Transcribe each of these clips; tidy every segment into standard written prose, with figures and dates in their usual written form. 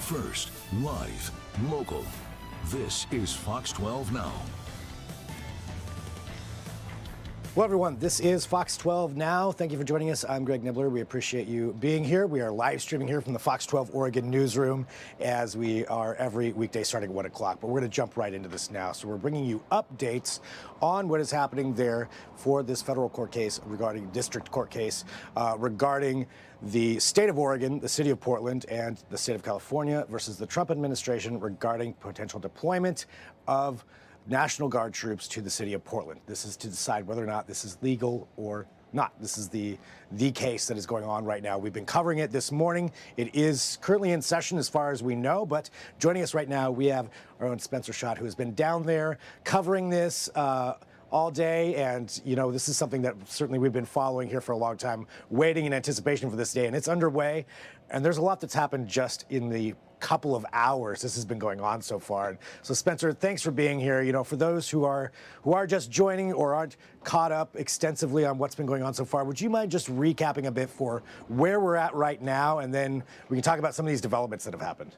First, live, local. This is Fox 12 Now. Well, everyone, this is Fox 12 Now. Thank you for joining us. I'm Greg Nibbler. We appreciate you being here. We are live streaming here from the Fox 12 Oregon newsroom, as we are every weekday starting at 1 o'clock. But we're going to jump right into this now. So we're bringing you updates on what is happening there for this federal court case regarding district court case regarding the state of Oregon, the city of Portland, and the state of California versus the Trump administration regarding potential deployment of National Guard troops to the city of Portland. This is to decide whether or not this is legal or not. This is the case that is going on right now. We've been covering it this morning. It is currently in session as far as we know, but joining us right now, we have our own Spencer Schacht, who has been down there covering this all day. And, you know, this is something that certainly we've been following here for a long time, waiting in anticipation for this day. And it's underway. And there's a lot that's happened just in the couple of hours this has been going on so far. And so, Spencer, thanks for being here. You know, for those who are just joining or aren't caught up extensively on what's been going on so far, would you mind just recapping a bit for where we're at right now, and then we can talk about some of these developments that have happened?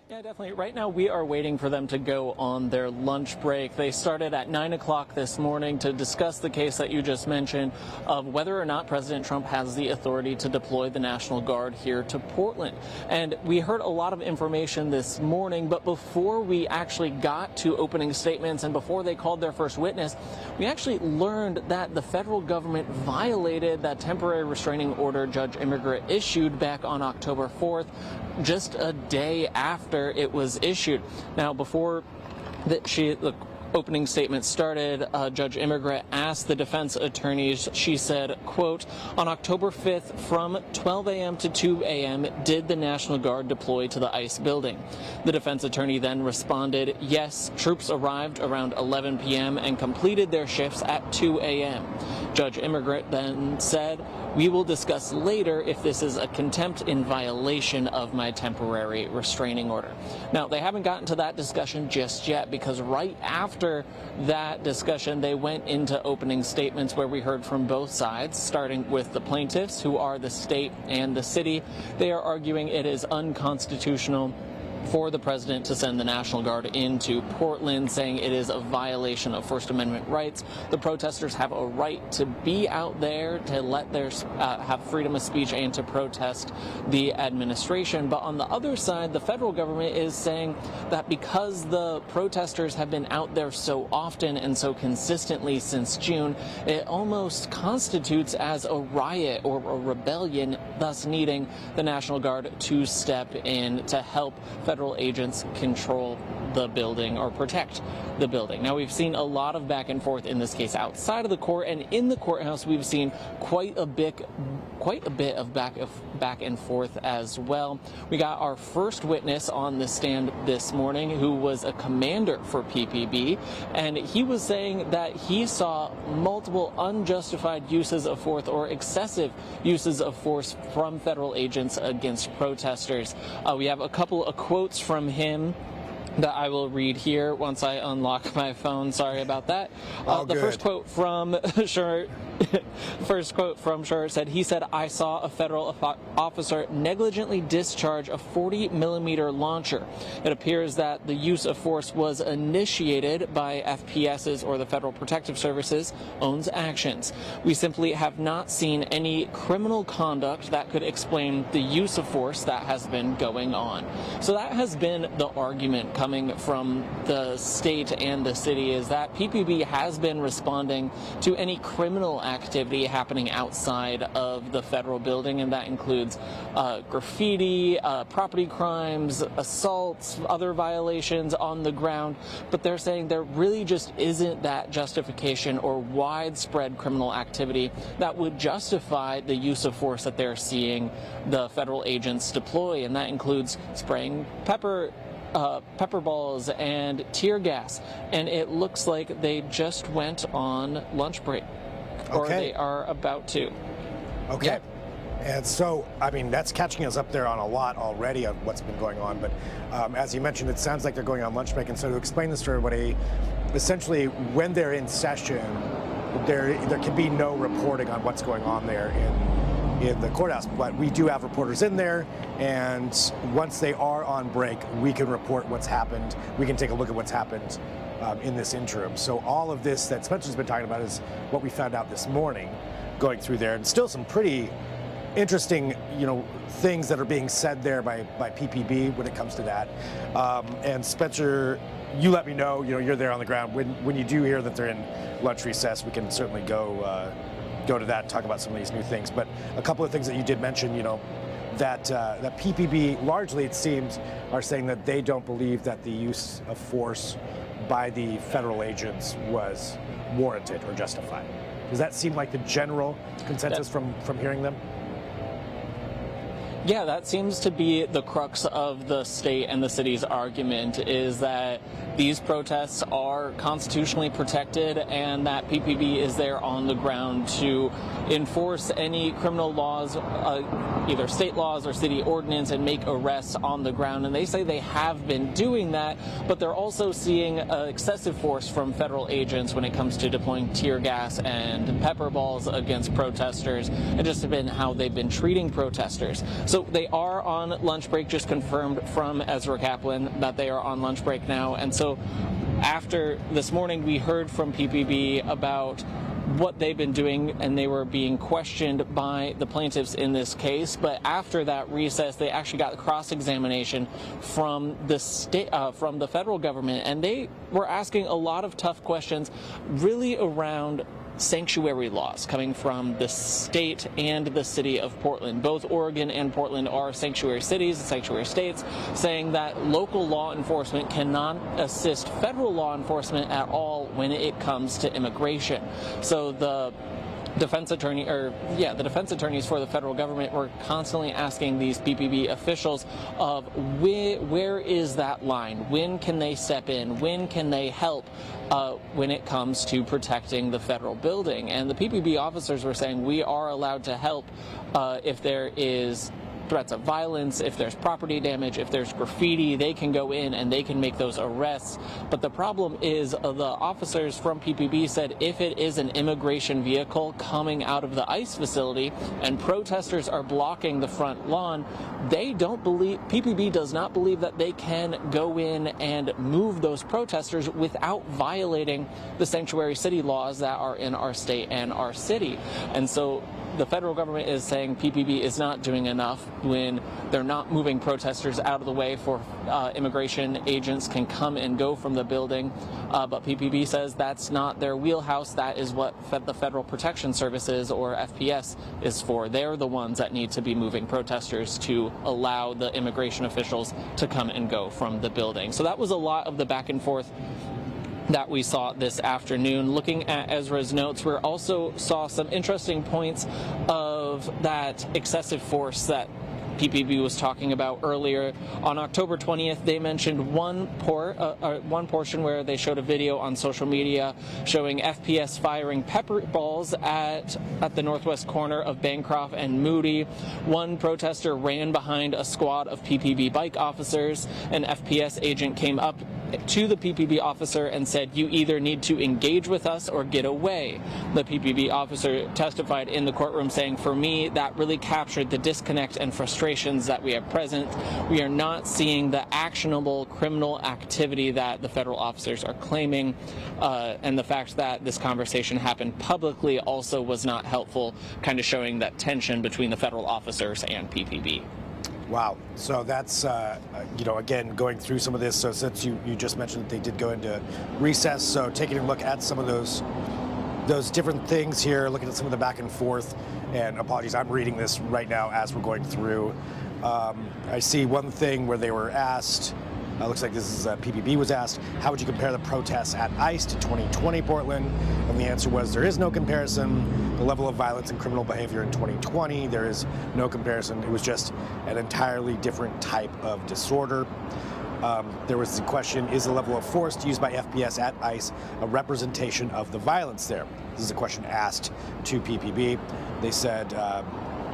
Yeah, definitely. Right now, we are waiting for them to go on their lunch break. They started at 9 o'clock this morning to discuss the case that you just mentioned of whether or not President Trump has the authority to deploy the National Guard here to Portland. And we heard a lot of information this morning, but before we actually got to opening statements and before they called their first witness, we actually learned that the federal government violated that temporary restraining order Judge Immigrant issued back on October 4th, just a day after it was issued. Now, before the opening statement started, Judge Immigrant asked the defense attorneys, she said, quote, on October 5th from 12 a.m. to 2 a.m., did the National Guard deploy to the ICE building? The defense attorney then responded, yes, troops arrived around 11 p.m. and completed their shifts at 2 a.m. Judge Immigrant then said, we will discuss later if this is a contempt in violation of my temporary restraining order. Now, they haven't gotten to that discussion just yet, because right after that discussion, they went into opening statements where we heard from both sides, starting with the plaintiffs, who are the state and the city. They are arguing it is unconstitutional for the president to send the National Guard into Portland, saying it is a violation of First Amendment rights. The protesters have a right to be out there, to let their have freedom of speech and to protest the administration. But on the other side, the federal government is saying that because the protesters have been out there so often and so consistently since June, it almost constitutes as a riot or a rebellion, thus needing the National Guard to step in to help federal agents control the building or protect the building. Now, we've seen a lot of back and forth in this case outside of the court, and in the courthouse we've seen quite a bit of back and forth as well. We got our first witness on the stand this morning, who was a commander for PPB, and he was saying that he saw multiple unjustified uses of force or excessive uses of force from federal agents against protesters. We have a couple of quotes from him that I will read here once I unlock my phone. Sorry about that. The first quote from Short said, he said, I saw a federal officer negligently discharge a 40-millimeter launcher. It appears that the use of force was initiated by FPS's, or the Federal Protective Services, owns actions. We simply have not seen any criminal conduct that could explain the use of force that has been going on. So that has been the argument coming from the state and the city, is that PPB has been responding to any criminal activity happening outside of the federal building, and that includes graffiti, property crimes, assaults, other violations on the ground. But they're saying there really just isn't that justification or widespread criminal activity that would justify the use of force that they're seeing the federal agents deploy, and that includes spraying pepper balls and tear gas. And it looks like they just went on lunch break. Or they are about to. Okay. Yep. And so, I mean, that's catching us up there on a lot already of what's been going on. But as you mentioned, it sounds like they're going on lunch break. And so to explain this to everybody, essentially, when they're in session, there can be no reporting on what's going on there in the courthouse. But we do have reporters in there, and once they are on break, we can report what's happened. We can take a look at what's happened in this interim. So all of this that Spencer's been talking about is what we found out this morning going through there, and still some pretty interesting, things that are being said there by PPB when it comes to that. And Spencer, you let me know, you're there on the ground. When you do hear that they're in lunch recess, we can certainly go to that and talk about some of these new things. But a couple of things that you did mention, that PPB largely, it seems, are saying that they don't believe that the use of force by the federal agents was warranted or justified. Does that seem like the general consensus from hearing them? Yeah, that seems to be the crux of the state and the city's argument, is that these protests are constitutionally protected and that PPB is there on the ground to enforce any criminal laws, either state laws or city ordinance, and make arrests on the ground. And they say they have been doing that, but they're also seeing excessive force from federal agents when it comes to deploying tear gas and pepper balls against protesters, and just been how they've been treating protesters. So they are on lunch break, just confirmed from Ezra Kaplan that they are on lunch break now. And so after this morning, we heard from PPB about what they've been doing, and they were being questioned by the plaintiffs in this case. But after that recess, they actually got cross-examination from the state, from the federal government, and they were asking a lot of tough questions, really around sanctuary laws coming from the state and the city of Portland. Both Oregon and Portland are sanctuary cities and sanctuary states, saying that local law enforcement cannot assist federal law enforcement at all when it comes to immigration. So the defense attorneys for the federal government were constantly asking these PPB officials of where is that line? When can they step in? When can they help when it comes to protecting the federal building? And the PPB officers were saying we are allowed to help if there is threats of violence, if there's property damage, if there's graffiti, they can go in and they can make those arrests. But the problem is the officers from PPB said if it is an immigration vehicle coming out of the ICE facility and protesters are blocking the front lawn, PPB does not believe that they can go in and move those protesters without violating the sanctuary city laws that are in our state and our city. And so the federal government is saying PPB is not doing enough when they're not moving protesters out of the way for immigration agents can come and go from the building. But PPB says that's not their wheelhouse. That is what the Federal Protection Services, or FPS, is for. They're the ones that need to be moving protesters to allow the immigration officials to come and go from the building. So that was a lot of the back and forth that we saw this afternoon. Looking at Ezra's notes, we also saw some interesting points of that excessive force that PPB was talking about earlier. On October 20th, they mentioned one portion where they showed a video on social media showing FPS firing pepper balls at the northwest corner of Bancroft and Moody. One protester ran behind a squad of PPB bike officers. An FPS agent came up to the PPB officer and said, "You either need to engage with us or get away." The PPB officer testified in the courtroom saying, "For me, that really captured the disconnect and frustrations that we have present. We are not seeing the actionable criminal activity that the federal officers are claiming, and the fact that this conversation happened publicly also was not helpful," kind of showing that tension between the federal officers and PPB. Wow. So that's, again, going through some of this. So since you just mentioned that they did go into recess, so taking a look at some of those different things here, looking at some of the back and forth, and apologies, I'm reading this right now as we're going through. I see one thing where they were asked, looks like this is PPB was asked, how would you compare the protests at ICE to 2020 Portland? And the answer was there is no comparison. The level of violence and criminal behavior in 2020, there is no comparison. It was just an entirely different type of disorder. There was the question, is the level of force used by FPS at ICE a representation of the violence there? This is a question asked to PPB. They said,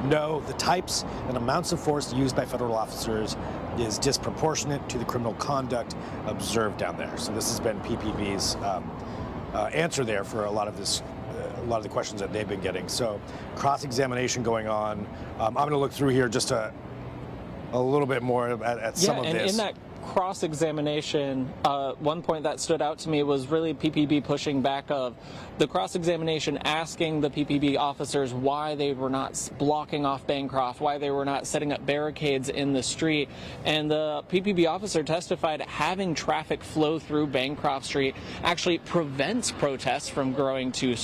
no, the types and amounts of force used by federal officers is disproportionate to the criminal conduct observed down there. So this has been PPB's answer there for a lot of this lot of the questions that they've been getting. So cross-examination going on. I'm going to look through here just a little bit more at some of this. Yeah, and in that cross-examination, one point that stood out to me was really PPB pushing back of the cross-examination, asking the PPB officers why they were not blocking off Bancroft, why they were not setting up barricades in the street. And the PPB officer testified having traffic flow through Bancroft Street actually prevents protests from growing too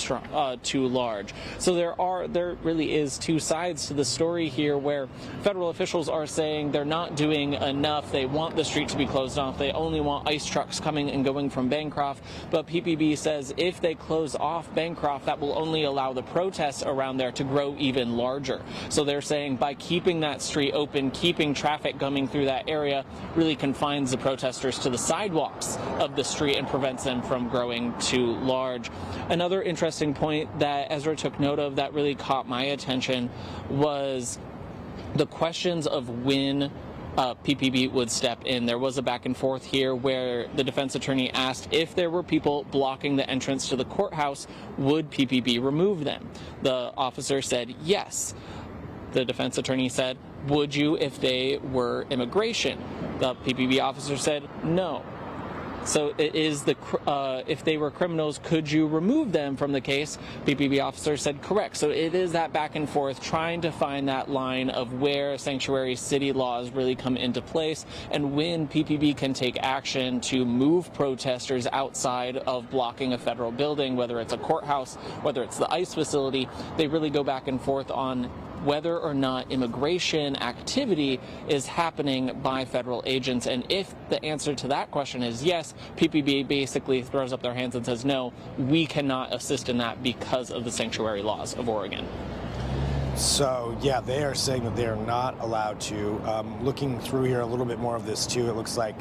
large. So there really is two sides to the story here, where federal officials are saying they're not doing enough. They want the street to be closed off. They only want ICE trucks coming and going from Bancroft. But PPB says if they close off Bancroft, that will only allow the protests around there to grow even larger. So they're saying by keeping that street open, keeping traffic coming through that area, really confines the protesters to the sidewalks of the street and prevents them from growing too large. Another interesting point that Ezra took note of that really caught my attention was the questions of when PPB would step in. There was a back and forth here where the defense attorney asked if there were people blocking the entrance to the courthouse, would PPB remove them? The officer said yes. The defense attorney said, would you if they were immigration? The PPB officer said no. So it is if they were criminals, could you remove them from the case? PPB officer said correct. So it is that back and forth, trying to find that line of where sanctuary city laws really come into place and when PPB can take action to move protesters outside of blocking a federal building, whether it's a courthouse, whether it's the ICE facility. They really go back and forth on whether or not immigration activity is happening by federal agents. And if the answer to that question is yes, PPB basically throws up their hands and says, no, we cannot assist in that because of the sanctuary laws of Oregon. So, yeah, they are saying that they are not allowed to. Looking through here a little bit more of this, too, it looks like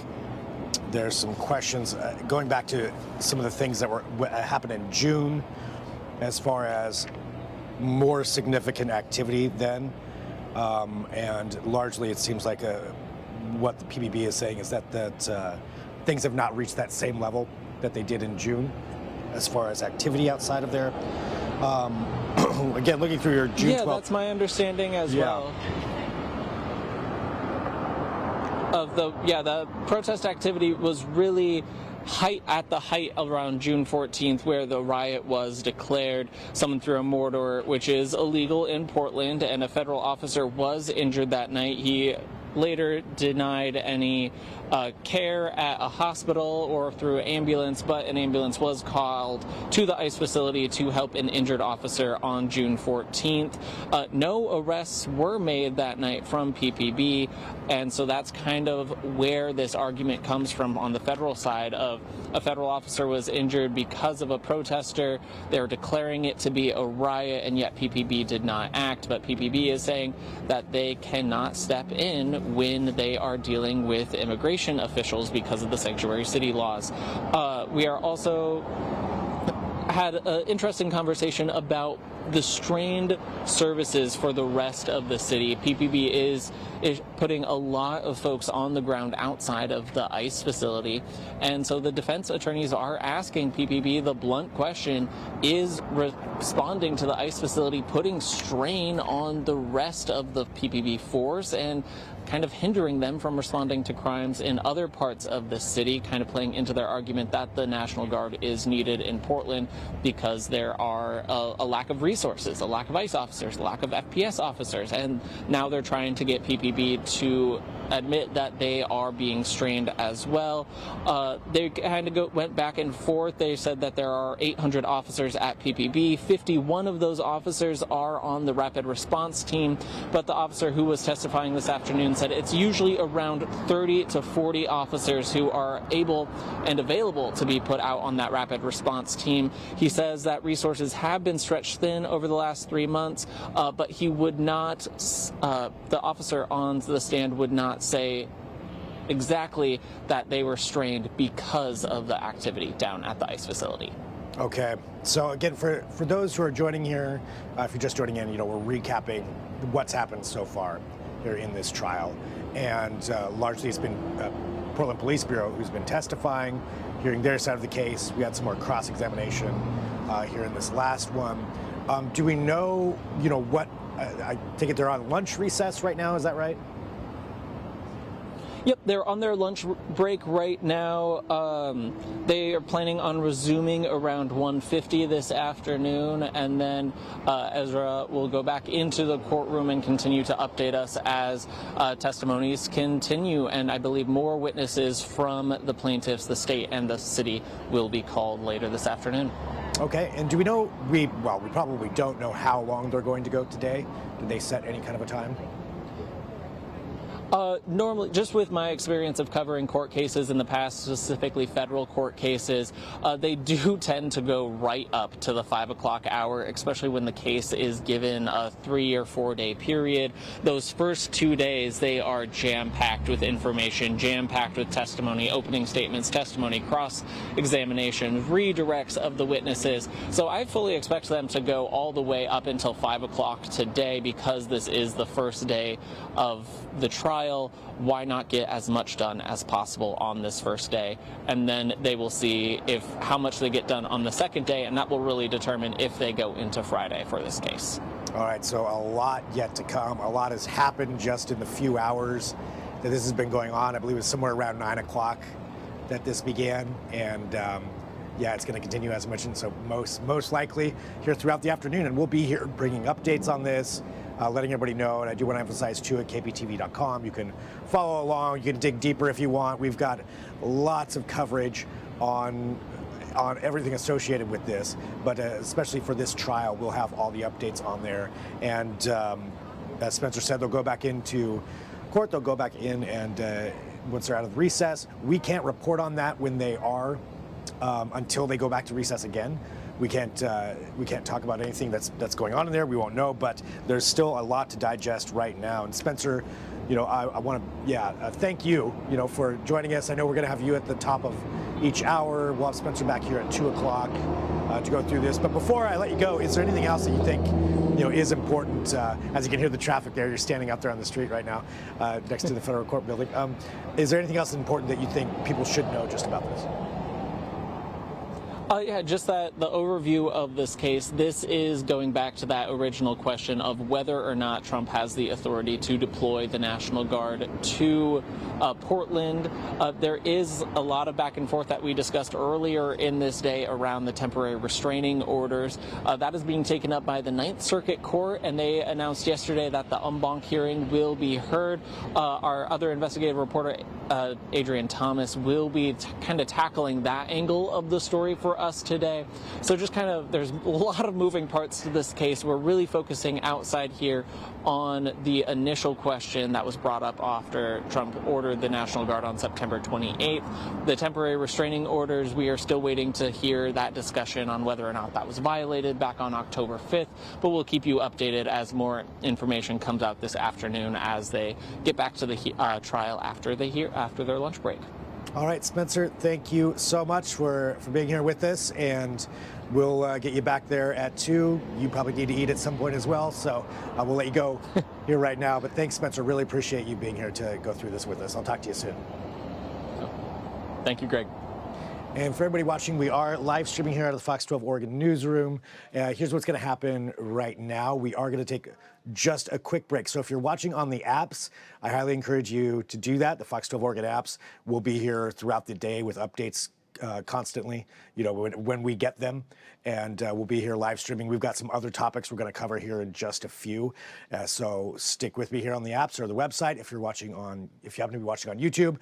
there's some questions going back to some of the things that happened in June as far as more significant activity then, and largely it seems like what the PPB is saying is that things have not reached that same level that they did in June as far as activity outside of there. Again, looking through your June 12th. Yeah, that's my understanding as well. The protest activity was really at the height around June 14th, where the riot was declared. Someone threw a mortar, which is illegal in Portland, and a federal officer was injured that night. He later denied any care at a hospital or through ambulance, but an ambulance was called to the ICE facility to help an injured officer on June 14th. No arrests were made that night from PPB, and so that's kind of where this argument comes from on the federal side of a federal officer was injured because of a protester. They're declaring it to be a riot, and yet PPB did not act, but PPB is saying that they cannot step in when they are dealing with immigration officials because of the sanctuary city laws. We are also had an interesting conversation about the strained services for the rest of the city. PPB is putting a lot of folks on the ground outside of the ICE facility, and so the defense attorneys are asking PPB the blunt question, is responding to the ICE facility putting strain on the rest of the PPB force and kind of hindering them from responding to crimes in other parts of the city, kind of playing into their argument that the National Guard is needed in Portland because there are a lack of resources, a lack of ICE officers, a lack of FPS officers, and now they're trying to get PPB to admit that they are being strained as well. They kind of went back and forth. They said that there are 800 officers at PPB. 51 of those officers are on the rapid response team, but the officer who was testifying this afternoon said it's usually around 30 to 40 officers who are able and available to be put out on that rapid response team. He says that resources have been stretched thin over the last 3 months, but he would not, the officer on the stand would not say exactly that they were strained because of the activity down at the ICE facility. Okay, so again, for those who are joining here, if you're just joining in, we're recapping what's happened so far here in this trial, and largely it's been Portland Police Bureau who's been testifying, hearing their side of the case. We had some more cross-examination here in this last one. Do we know, what? I take it they're on lunch recess right now. Is that right? Yep, they're on their lunch break right now. They are planning on resuming around 1:50 this afternoon, and then Ezra will go back into the courtroom and continue to update us as testimonies continue. And I believe more witnesses from the plaintiffs, the state, and the city will be called later this afternoon. Okay, and do we know, we probably don't know how long they're going to go today. Did they set any kind of a time? Normally, just with my experience of covering court cases in the past, specifically federal court cases, they do tend to go right up to the 5 o'clock hour, especially when the case is given a 3 or 4 day period. Those first 2 days, they are jam-packed with information, jam-packed with testimony, opening statements, testimony, cross-examination, redirects of the witnesses. So I fully expect them to go all the way up until 5 o'clock today because this is the first day of the trial. Why not get as much done as possible on this first day? And then they will see how much they get done on the second day, and that will really determine if they go into Friday for this case. All right, so a lot yet to come. A lot has happened just in the few hours that this has been going on. I believe it was somewhere around 9 o'clock that this began, and yeah, it's going to continue as mentioned. So most likely here throughout the afternoon, and we'll be here bringing updates on this. Letting everybody know, and I do want to emphasize too at KPTV.com, you can follow along, you can dig deeper if you want. We've got lots of coverage on everything associated with this, but especially for this trial, we'll have all the updates on there. And as Spencer said, they'll go back into court, they'll go back in, and once they're out of recess, we can't report on that when they are until they go back to recess again. We can't talk about anything that's going on in there. We won't know, but there's still a lot to digest right now. And Spencer, I want to thank you, for joining us. I know we're going to have you at the top of each hour. We'll have Spencer back here at 2 o'clock to go through this. But before I let you go, is there anything else that you think is important? As you can hear the traffic there, you're standing out there on the street right now, next to the federal court building. Is there anything else important that you think people should know just about this? Yeah, just that the overview of this case, this is going back to that original question of whether or not Trump has the authority to deploy the National Guard to Portland. There is a lot of back and forth that we discussed earlier in this day around the temporary restraining orders. That is being taken up by the Ninth Circuit Court, and they announced yesterday that the en banc hearing will be heard. Our other investigative reporter, Adrian Thomas, will be kind of tackling that angle of the story for us today. So just there's a lot of moving parts to this case. We're really focusing outside here on the initial question that was brought up after Trump ordered the National Guard on September 28th. The temporary restraining orders, we are still waiting to hear that discussion on whether or not that was violated back on October 5th, but we'll keep you updated as more information comes out this afternoon as they get back to the trial after their lunch break. All right, Spencer, thank you so much for being here with us, and we'll get you back there at 2. You probably need to eat at some point as well, so we'll let you go here right now. But thanks, Spencer. Really appreciate you being here to go through this with us. I'll talk to you soon. Thank you, Greg. And for everybody watching, we are live streaming here out of the Fox 12 Oregon newsroom. Here's what's going to happen right now. We are going to take just a quick break. So if you're watching on the apps, I highly encourage you to do that. The Fox 12 Oregon apps will be here throughout the day with updates constantly, when we get them, and we'll be here live streaming. We've got some other topics we're going to cover here in just a few, so stick with me here on the apps or the website. If you happen to be watching on YouTube,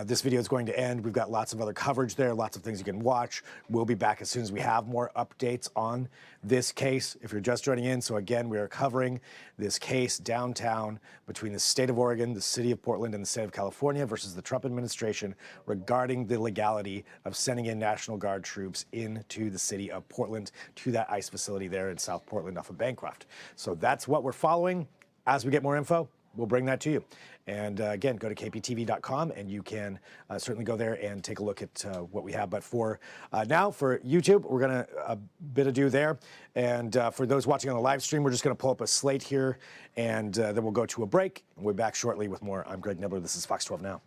this video is going to end. We've got lots of other coverage there, lots of things you can watch. We'll be back as soon as we have more updates on this case. If you're just joining in, so again, we are covering this case downtown between the state of Oregon, the city of Portland, and the state of California versus the Trump administration regarding the legality of sending in National Guard troops into the city of Portland to that ICE facility there in South Portland off of Bancroft. So that's what we're following. As we get more info, we'll bring that to you. And again, go to kptv.com and you can certainly go there and take a look at what we have. But for now, for YouTube, we're going to a bit ado there. And for those watching on the live stream, we're just going to pull up a slate here, and then we'll go to a break. And we'll be back shortly with more. I'm Greg Nibbler. This is Fox 12 Now.